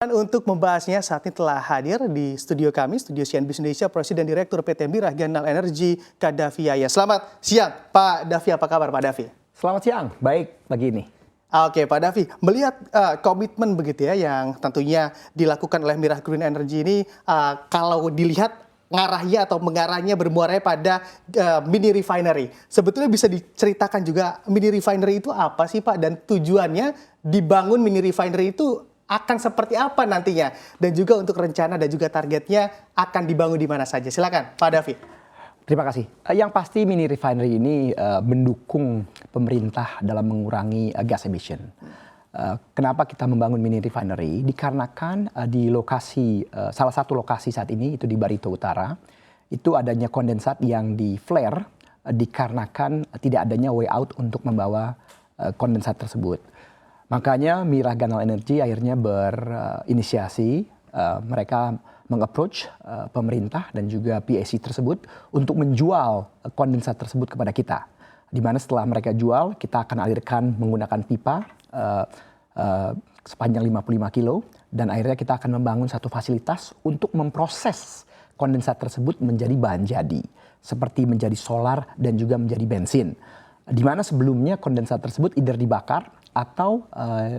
Dan untuk membahasnya saat ini telah hadir di studio kami, studio CNBC Indonesia, Presiden Direktur PT Mirah Ganal Energy, Kak Davi Yaya. Selamat siang, Pak Davi. Apa kabar, Pak Davi? Selamat siang, baik pagi ini. Oke, Pak Davi, melihat komitmen begitu ya yang tentunya dilakukan oleh Mirah Green Energy ini, kalau dilihat ngarahnya atau mengarahnya bermuara pada mini refinery. Sebetulnya bisa diceritakan juga mini refinery itu apa sih, Pak? Dan tujuannya dibangun mini refinery itu akan seperti apa nantinya? Dan juga untuk rencana dan juga targetnya akan dibangun di mana saja. Silakan, Pak Davi. Terima kasih. Yang pasti mini refinery ini mendukung pemerintah dalam mengurangi gas emission. Kenapa kita membangun mini refinery? Dikarenakan di lokasi, salah satu lokasi saat ini itu di Barito Utara, itu adanya kondensat yang di flare dikarenakan tidak adanya way out untuk membawa kondensat tersebut. Makanya Mirah Ganal Energy akhirnya berinisiasi, mereka meng-approach pemerintah dan juga PAC tersebut untuk menjual kondensat tersebut kepada kita. Di mana setelah mereka jual, kita akan alirkan menggunakan pipa sepanjang 55 kilo. Dan akhirnya kita akan membangun satu fasilitas untuk memproses kondensat tersebut menjadi bahan jadi. Seperti menjadi solar dan juga menjadi bensin. Di mana sebelumnya kondensat tersebut either dibakar atau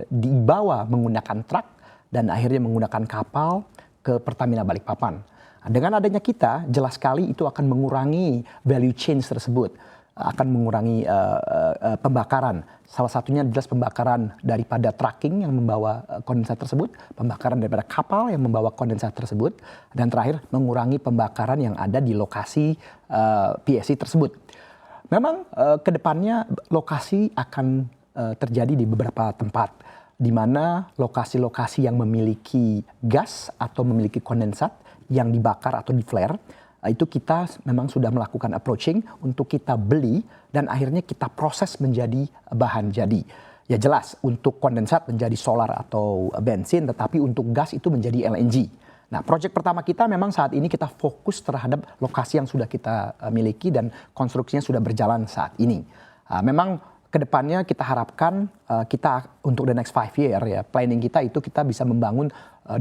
dibawa menggunakan truk dan akhirnya menggunakan kapal ke Pertamina Balikpapan. Dengan adanya kita, jelas sekali itu akan mengurangi value chain tersebut, akan mengurangi pembakaran. Salah satunya jelas pembakaran daripada trucking yang membawa kondensat tersebut, pembakaran daripada kapal yang membawa kondensat tersebut, dan terakhir mengurangi pembakaran yang ada di lokasi PSC tersebut. Memang kedepannya lokasi akan terjadi di beberapa tempat, di mana lokasi-lokasi yang memiliki gas atau memiliki kondensat yang dibakar atau di flare, itu kita memang sudah melakukan approaching untuk kita beli dan akhirnya kita proses menjadi bahan jadi. Ya jelas untuk kondensat menjadi solar atau bensin, tetapi untuk gas itu menjadi LNG. Nah, proyek pertama kita memang saat ini kita fokus terhadap lokasi yang sudah kita miliki dan konstruksinya sudah berjalan saat ini. Memang kedepannya kita harapkan kita untuk the next 5 year ya, planning kita itu kita bisa membangun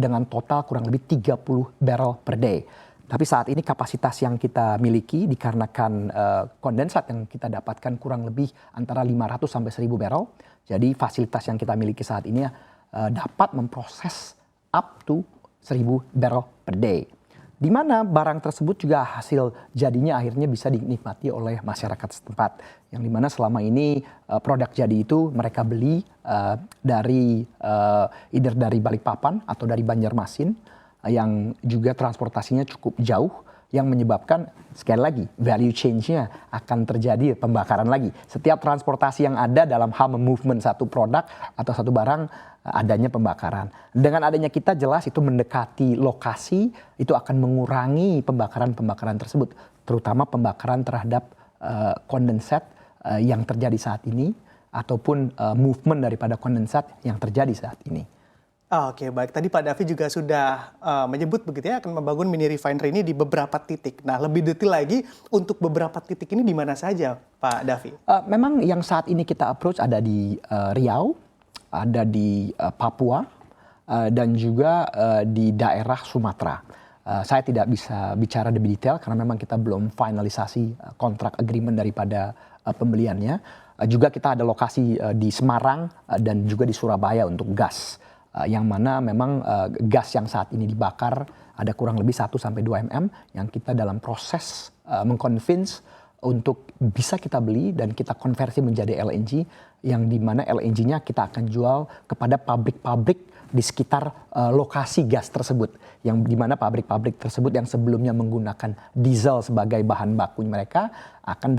dengan total kurang lebih 30 barrel per day. Tapi saat ini kapasitas yang kita miliki dikarenakan kondensat yang kita dapatkan kurang lebih antara 500 sampai 1000 barrel. Jadi fasilitas yang kita miliki saat ini dapat memproses up to 1000 barrel per day. Di mana barang tersebut juga hasil jadinya akhirnya bisa dinikmati oleh masyarakat setempat. Yang dimana selama ini produk jadi itu mereka beli dari either dari Balikpapan atau dari Banjarmasin yang juga transportasinya cukup jauh, yang menyebabkan sekali lagi value change-nya akan terjadi pembakaran lagi. Setiap transportasi yang ada dalam hal movement satu produk atau satu barang adanya pembakaran. Dengan adanya kita jelas itu mendekati lokasi itu akan mengurangi pembakaran-pembakaran tersebut, terutama pembakaran terhadap kondensat yang terjadi saat ini ataupun movement daripada kondensat yang terjadi saat ini. Oke, baik. Tadi Pak Davi juga sudah menyebut begitu ya akan membangun mini refinery ini di beberapa titik. Nah, lebih detail lagi untuk beberapa titik ini di mana saja, Pak Davi? Memang yang saat ini kita approach ada di Riau, ada di Papua, dan juga di daerah Sumatera. Saya tidak bisa bicara lebih detail karena memang kita belum finalisasi kontrak agreement daripada pembeliannya. Juga kita ada lokasi di Semarang dan juga di Surabaya untuk gas. Yang mana memang gas yang saat ini dibakar ada kurang lebih 1-2 mm yang kita dalam proses mengconvince untuk bisa kita beli dan kita konversi menjadi LNG, yang dimana LNG-nya kita akan jual kepada pabrik-pabrik di sekitar lokasi gas tersebut, yang dimana pabrik-pabrik tersebut yang sebelumnya menggunakan diesel sebagai bahan baku mereka akan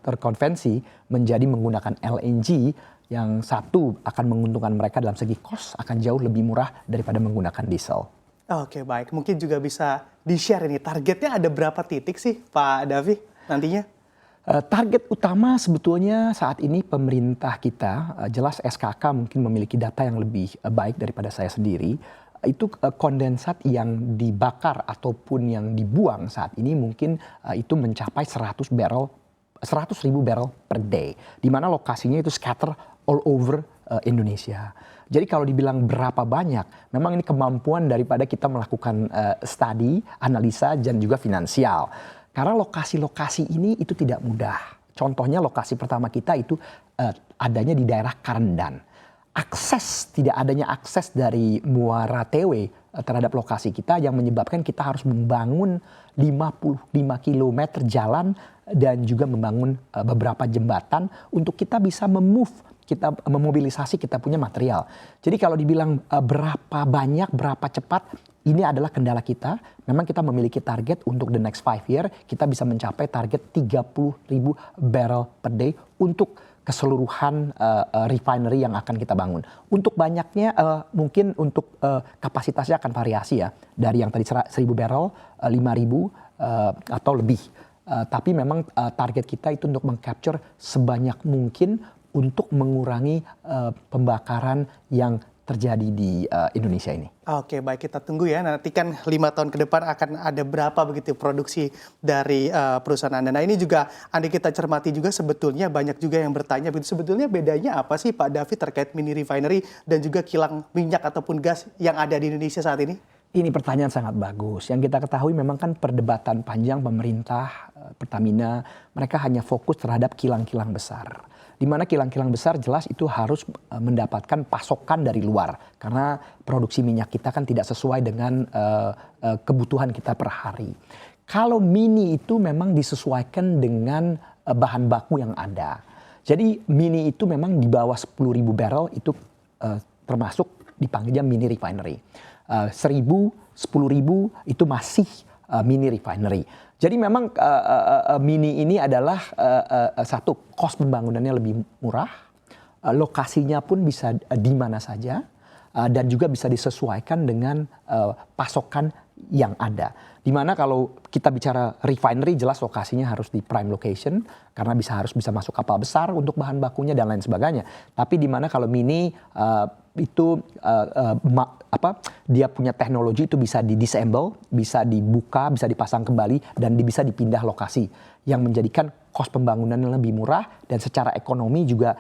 terkonvensi menjadi menggunakan LNG, yang satu akan menguntungkan mereka dalam segi cost akan jauh lebih murah daripada menggunakan diesel. Oke, baik. Mungkin juga bisa di-share ini. Targetnya ada berapa titik sih Pak Davi nantinya? Target utama sebetulnya saat ini pemerintah kita, jelas SKK mungkin memiliki data yang lebih baik daripada saya sendiri. Itu kondensat yang dibakar ataupun yang dibuang saat ini mungkin itu mencapai 100.000 barrel per day. Di mana lokasinya itu scatter all over Indonesia. Jadi kalau dibilang berapa banyak, memang ini kemampuan daripada kita melakukan studi, analisa, dan juga finansial. Karena lokasi-lokasi ini itu tidak mudah. Contohnya lokasi pertama kita itu adanya di daerah Karendan. Tidak adanya akses dari Muara TW terhadap lokasi kita yang menyebabkan kita harus membangun 55 km jalan dan juga membangun beberapa jembatan untuk kita bisa kita memobilisasi kita punya material. Jadi kalau dibilang berapa banyak, berapa cepat, ini adalah kendala kita. Memang kita memiliki target untuk the next 5 year, kita bisa mencapai target 30.000 barrel per day untuk keseluruhan refinery yang akan kita bangun. Untuk banyaknya mungkin untuk kapasitasnya akan variasi ya. Dari yang tadi 1.000 barrel, 5.000 atau lebih. Tapi memang target kita itu untuk meng-capture sebanyak mungkin untuk mengurangi pembakaran yang terjadi di Indonesia ini. Oke, baik, kita tunggu ya. Nanti kan 5 tahun ke depan akan ada berapa begitu produksi dari perusahaan Anda. Nah, ini juga Anda kita cermati juga sebetulnya banyak juga yang bertanya begitu, sebetulnya bedanya apa sih Pak David terkait mini refinery dan juga kilang minyak ataupun gas yang ada di Indonesia saat ini? Ini pertanyaan sangat bagus. Yang kita ketahui memang kan perdebatan panjang pemerintah, Pertamina, mereka hanya fokus terhadap kilang-kilang besar. Di mana kilang-kilang besar jelas itu harus mendapatkan pasokan dari luar. Karena produksi minyak kita kan tidak sesuai dengan kebutuhan kita per hari. Kalau mini itu memang disesuaikan dengan bahan baku yang ada. Jadi mini itu memang di bawah 10.000 barrel itu termasuk dipanggilnya mini refinery. 1.000, 10.000 itu masih mini refinery. Jadi memang mini ini adalah satu, cost pembangunannya lebih murah, lokasinya pun bisa di mana saja, dan juga bisa disesuaikan dengan pasokan yang ada. Dimana kalau kita bicara refinery jelas lokasinya harus di prime location karena harus bisa masuk kapal besar untuk bahan bakunya dan lain sebagainya. Tapi dimana kalau mini itu dia punya teknologi itu bisa di-disassemble, bisa dibuka, bisa dipasang kembali dan bisa dipindah lokasi yang menjadikan kos pembangunannya lebih murah dan secara ekonomi juga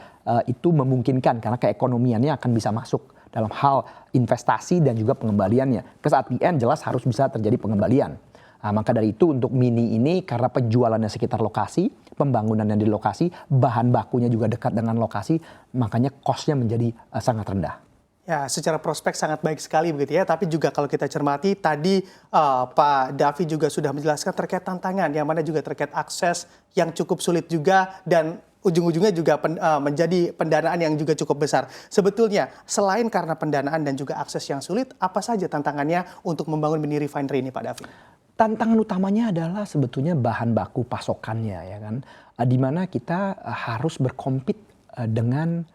itu memungkinkan karena keekonomiannya akan bisa masuk dalam hal investasi dan juga pengembaliannya. Ke saat the end jelas harus bisa terjadi pengembalian. Nah, maka dari itu untuk mini ini karena penjualannya sekitar lokasi, pembangunannya di lokasi, bahan bakunya juga dekat dengan lokasi, makanya cost-nya menjadi sangat rendah. Ya, secara prospek sangat baik sekali begitu ya. Tapi juga kalau kita cermati tadi Pak Davi juga sudah menjelaskan terkait tantangan yang mana juga terkait akses yang cukup sulit juga dan ujung-ujungnya juga menjadi pendanaan yang juga cukup besar. Sebetulnya selain karena pendanaan dan juga akses yang sulit, apa saja tantangannya untuk membangun mini refinery ini Pak Davi? Tantangan utamanya adalah sebetulnya bahan baku pasokannya ya kan. Di mana kita harus berkompet dengan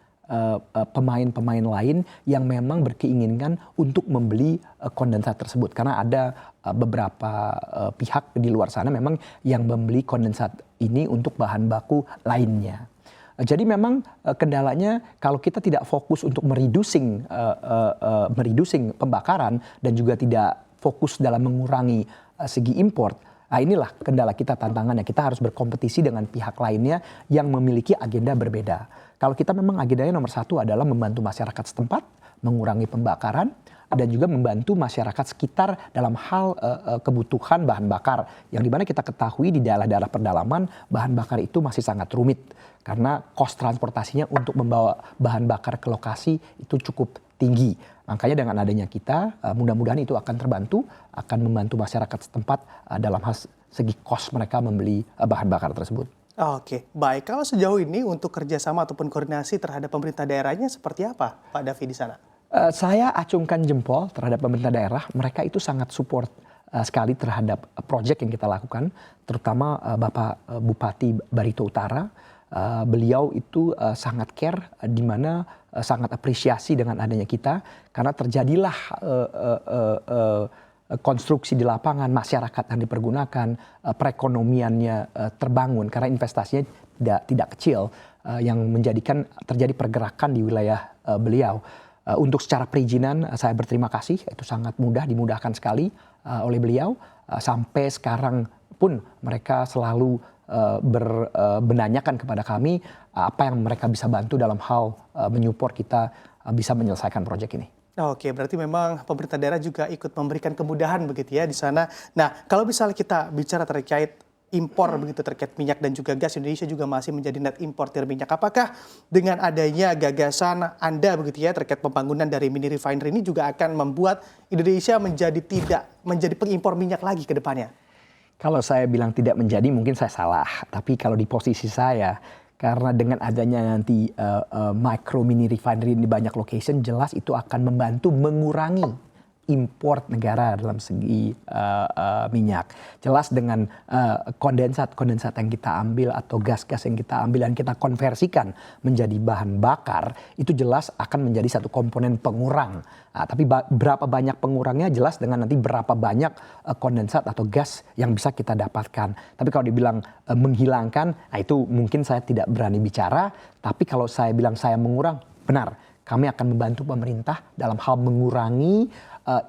pemain-pemain lain yang memang berkeinginan untuk membeli kondensat tersebut. Karena ada beberapa pihak di luar sana memang yang membeli kondensat ini untuk bahan baku lainnya. Jadi memang kendalanya kalau kita tidak fokus untuk mereducing pembakaran dan juga tidak fokus dalam mengurangi segi import. Nah inilah kendala kita, tantangannya. Kita harus berkompetisi dengan pihak lainnya yang memiliki agenda berbeda. Kalau kita memang agendanya nomor satu adalah membantu masyarakat setempat, mengurangi pembakaran, dan juga membantu masyarakat sekitar dalam hal kebutuhan bahan bakar. Yang dimana kita ketahui di daerah-daerah pedalaman, bahan bakar itu masih sangat rumit. Karena cost transportasinya untuk membawa bahan bakar ke lokasi itu cukup tinggi. Makanya dengan adanya kita, mudah-mudahan itu akan membantu masyarakat setempat dalam hal segi cost mereka membeli bahan bakar tersebut. Oke, baik. Kalau sejauh ini untuk kerjasama ataupun koordinasi terhadap pemerintah daerahnya seperti apa Pak Davi di sana? Saya acungkan jempol terhadap pemerintah daerah. Mereka itu sangat support sekali terhadap proyek yang kita lakukan. Terutama Bapak Bupati Barito Utara. Beliau itu sangat care, di mana sangat apresiasi dengan adanya kita. Karena terjadilah konstruksi di lapangan, masyarakat yang dipergunakan, perekonomiannya terbangun karena investasinya tidak kecil yang menjadikan terjadi pergerakan di wilayah beliau. Untuk secara perizinan saya berterima kasih, itu sangat mudah, dimudahkan sekali oleh beliau. Sampai sekarang pun mereka selalu menanyakan kepada kami apa yang mereka bisa bantu dalam hal menyupport kita bisa menyelesaikan proyek ini. Oke, berarti memang pemerintah daerah juga ikut memberikan kemudahan begitu ya di sana. Nah, kalau misalnya kita bicara terkait impor begitu terkait minyak dan juga gas, Indonesia juga masih menjadi net importer minyak. Apakah dengan adanya gagasan Anda begitu ya terkait pembangunan dari mini refinery ini juga akan membuat Indonesia tidak menjadi pengimpor minyak lagi ke depannya? Kalau saya bilang tidak menjadi, mungkin saya salah. Tapi kalau di posisi saya, karena dengan adanya nanti micro mini refinery di banyak location, jelas itu akan membantu mengurangi import negara dalam segi minyak. Jelas dengan kondensat yang kita ambil atau gas-gas yang kita ambil dan kita konversikan menjadi bahan bakar, itu jelas akan menjadi satu komponen pengurang. Nah, tapi berapa banyak pengurangnya jelas dengan nanti berapa banyak kondensat atau gas yang bisa kita dapatkan. Tapi kalau dibilang menghilangkan, nah itu mungkin saya tidak berani bicara. Tapi kalau saya bilang saya mengurang, benar. Kami akan membantu pemerintah dalam hal mengurangi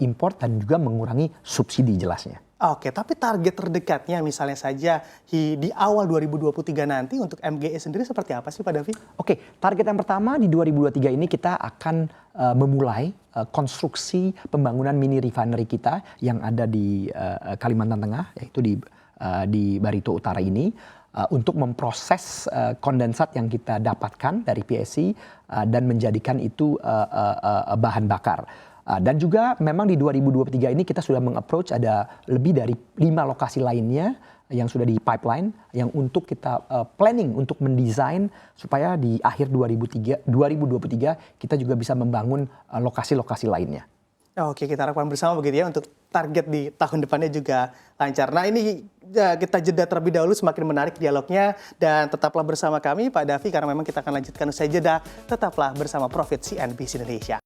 import dan juga mengurangi subsidi jelasnya. Oke, tapi target terdekatnya misalnya saja di awal 2023 nanti untuk MGE sendiri seperti apa sih Pak Davi? Oke, target yang pertama di 2023 ini kita akan memulai konstruksi pembangunan mini refinery kita yang ada di Kalimantan Tengah, yaitu di Barito Utara ini. Untuk memproses kondensat yang kita dapatkan dari PSC dan menjadikan itu bahan bakar. Dan juga memang di 2023 ini kita sudah meng-approach ada lebih dari 5 lokasi lainnya yang sudah di pipeline yang untuk kita planning untuk mendesain supaya di akhir 2023 kita juga bisa membangun lokasi-lokasi lainnya. Oke, kita harapkan bersama begitu ya untuk target di tahun depannya juga lancar. Nah ini kita jeda terlebih dahulu, semakin menarik dialognya dan tetaplah bersama kami Pak Davi karena memang kita akan lanjutkan usai jeda. Tetaplah bersama Profit CNBC Indonesia.